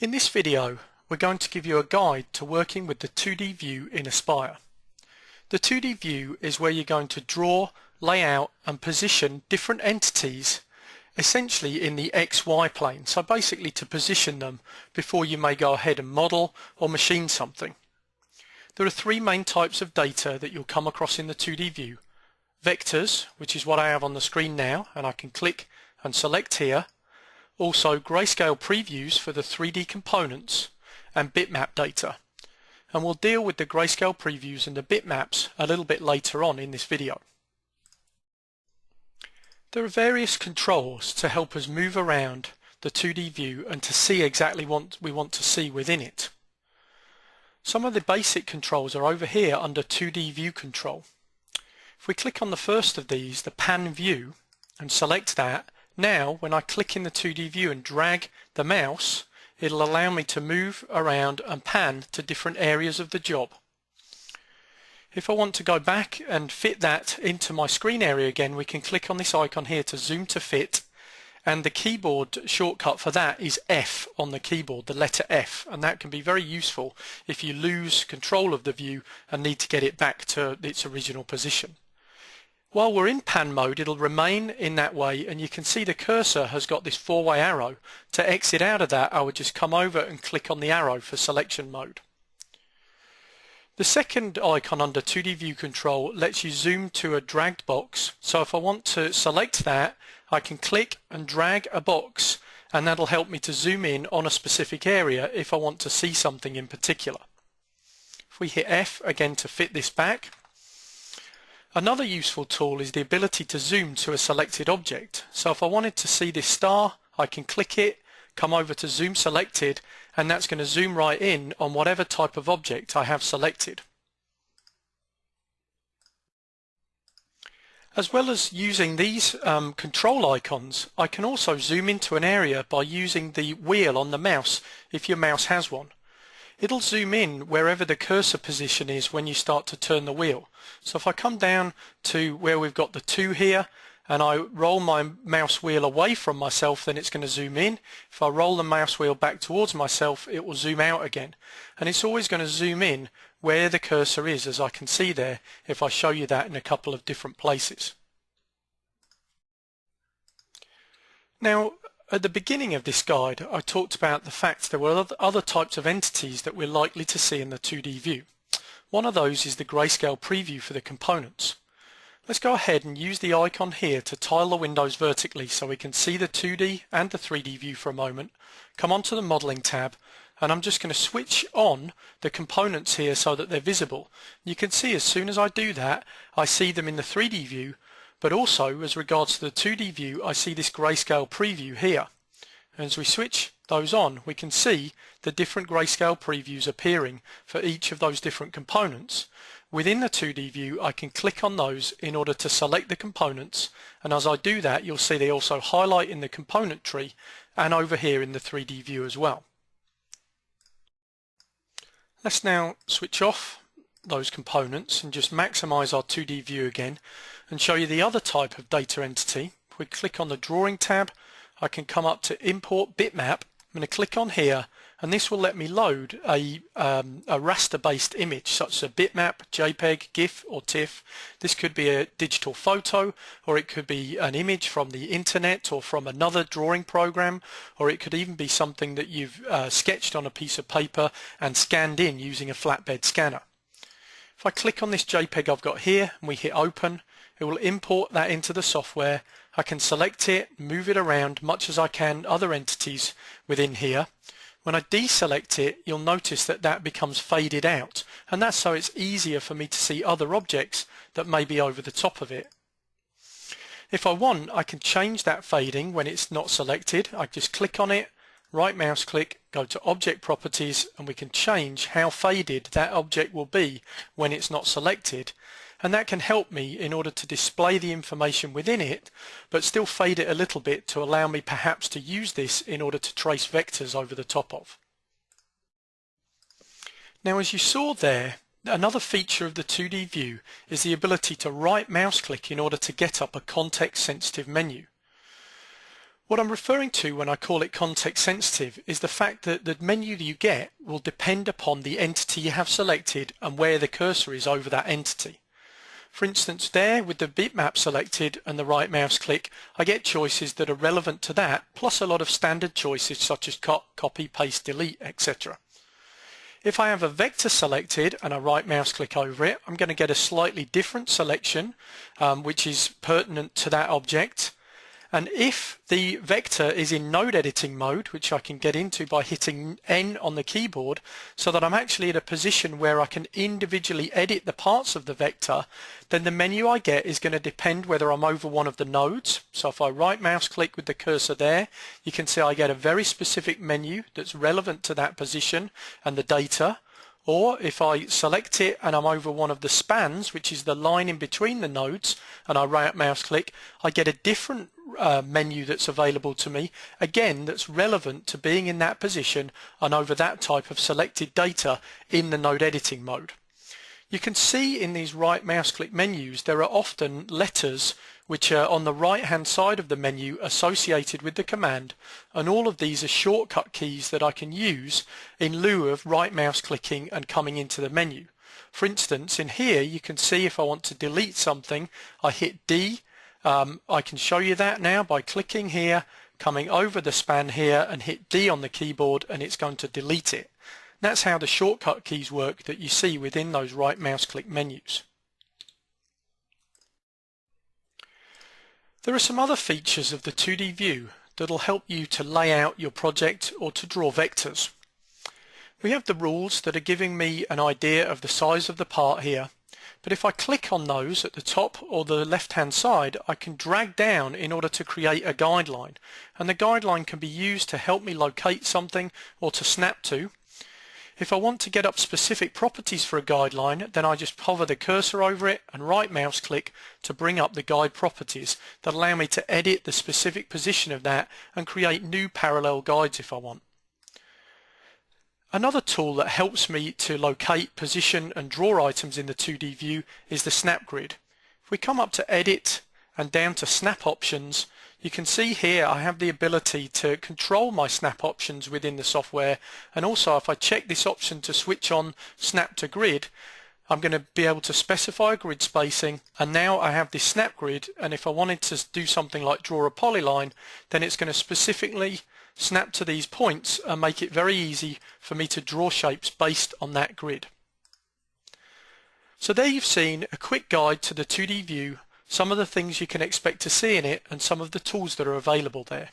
In this video, we're going to give you a guide to working with the 2D view in Aspire. The 2D view is where you're going to draw, lay out and position different entities essentially in the XY plane, so basically to position them before you may go ahead and model or machine something. There are three main types of data that you'll come across in the 2D view. Vectors, which is what I have on the screen now, and I can click and select here. Also grayscale previews for the 3D components and bitmap data. And we'll deal with the grayscale previews and the bitmaps a little bit later on in this video. There are various controls to help us move around the 2D view and to see exactly what we want to see within it. Some of the basic controls are over here under 2D view control. If we click on the first of these, the pan view, and select that, now when I click in the 2D view and drag the mouse, it'll allow me to move around and pan to different areas of the job. If I want to go back and fit that into my screen area again, we can click on this icon here to zoom to fit, and the keyboard shortcut for that is F on the keyboard, the letter F, and that can be very useful if you lose control of the view and need to get it back to its original position. While we're in pan mode, it'll remain in that way, and you can see the cursor has got this four-way arrow. To exit out of that, I would just come over and click on the arrow for selection mode. The second icon under 2D view control lets you zoom to a dragged box. So if I want to select that, I can click and drag a box, and that'll help me to zoom in on a specific area if I want to see something in particular. If we hit F again to fit this back. Another useful tool is the ability to zoom to a selected object. So if I wanted to see this star, I can click it, come over to zoom selected, and that's going to zoom right in on whatever type of object I have selected. As well as using these control icons, I can also zoom into an area by using the wheel on the mouse if your mouse has one. It'll zoom in wherever the cursor position is when you start to turn the wheel. So if I come down to where we've got the 2 here and I roll my mouse wheel away from myself, then it's going to zoom in. If I roll the mouse wheel back towards myself, it will zoom out again. And it's always going to zoom in where the cursor is, as I can see there if I show you that in a couple of different places. Now, at the beginning of this guide, I talked about the fact there were other types of entities that we're likely to see in the 2D view. One of those is the grayscale preview for the components. Let's go ahead and use the icon here to tile the windows vertically so we can see the 2D and the 3D view for a moment. Come onto the modeling tab, and I'm just going to switch on the components here so that they're visible. You can see as soon as I do that, I see them in the 3D view. But also, as regards to the 2D view, I see this grayscale preview here. And as we switch those on, we can see the different grayscale previews appearing for each of those different components. Within the 2D view, I can click on those in order to select the components, and as I do that, you'll see they also highlight in the component tree and over here in the 3D view as well. Let's now switch off those components and just maximize our 2D view again and show you the other type of data entity. If we click on the drawing tab, I can come up to import bitmap. I'm going to click on here, and this will let me load a raster based image such as a bitmap, JPEG, GIF or TIFF. This could be a digital photo, or it could be an image from the internet or from another drawing program, or it could even be something that you've sketched on a piece of paper and scanned in using a flatbed scanner. If I click on this JPEG I've got here and we hit open, it will import that into the software. I can select it, move it around much as I can other entities within here. When I deselect it, you'll notice that that becomes faded out, and that's so it's easier for me to see other objects that may be over the top of it. If I want, I can change that fading when it's not selected. I just click on it, right mouse click, go to object properties, and we can change how faded that object will be when it's not selected, and that can help me in order to display the information within it but still fade it a little bit to allow me perhaps to use this in order to trace vectors over the top of. Now, as you saw there, another feature of the 2D view is the ability to right mouse click in order to get up a context sensitive menu. What I'm referring to when I call it context sensitive is the fact that the menu that you get will depend upon the entity you have selected and where the cursor is over that entity. For instance, there with the bitmap selected and the right mouse click, I get choices that are relevant to that, plus a lot of standard choices such as cut, copy, paste, delete, etc. If I have a vector selected and I right mouse click over it, I'm going to get a slightly different selection which is pertinent to that object. And if the vector is in node editing mode, which I can get into by hitting N on the keyboard, so that I'm actually at a position where I can individually edit the parts of the vector, then the menu I get is going to depend whether I'm over one of the nodes. So if I right mouse click with the cursor there, you can see I get a very specific menu that's relevant to that position and the data. Or if I select it and I'm over one of the spans, which is the line in between the nodes, and I right mouse click, I get a different menu that's available to me, again that's relevant to being in that position and over that type of selected data in the node editing mode. You can see in these right mouse click menus there are often letters which are on the right hand side of the menu associated with the command, and all of these are shortcut keys that I can use in lieu of right mouse clicking and coming into the menu. For instance, in here you can see if I want to delete something, I hit D. I can show you that now by clicking here, coming over the span here and hit D on the keyboard, and it's going to delete it. That's how the shortcut keys work that you see within those right mouse click menus. There are some other features of the 2D view that will help you to lay out your project or to draw vectors. We have the rules that are giving me an idea of the size of the part here, but if I click on those at the top or the left hand side, I can drag down in order to create a guideline, and the guideline can be used to help me locate something or to snap to. If I want to get up specific properties for a guideline, then I just hover the cursor over it and right mouse click to bring up the guide properties that allow me to edit the specific position of that and create new parallel guides if I want. Another tool that helps me to locate, position and draw items in the 2D view is the snap grid. If we come up to edit and down to snap options, you can see here I have the ability to control my snap options within the software, and also if I check this option to switch on snap to grid, I'm going to be able to specify a grid spacing, and now I have this snap grid, and if I wanted to do something like draw a polyline, then it's going to specifically snap to these points and make it very easy for me to draw shapes based on that grid. So there you've seen a quick guide to the 2D view, some of the things you can expect to see in it and some of the tools that are available there.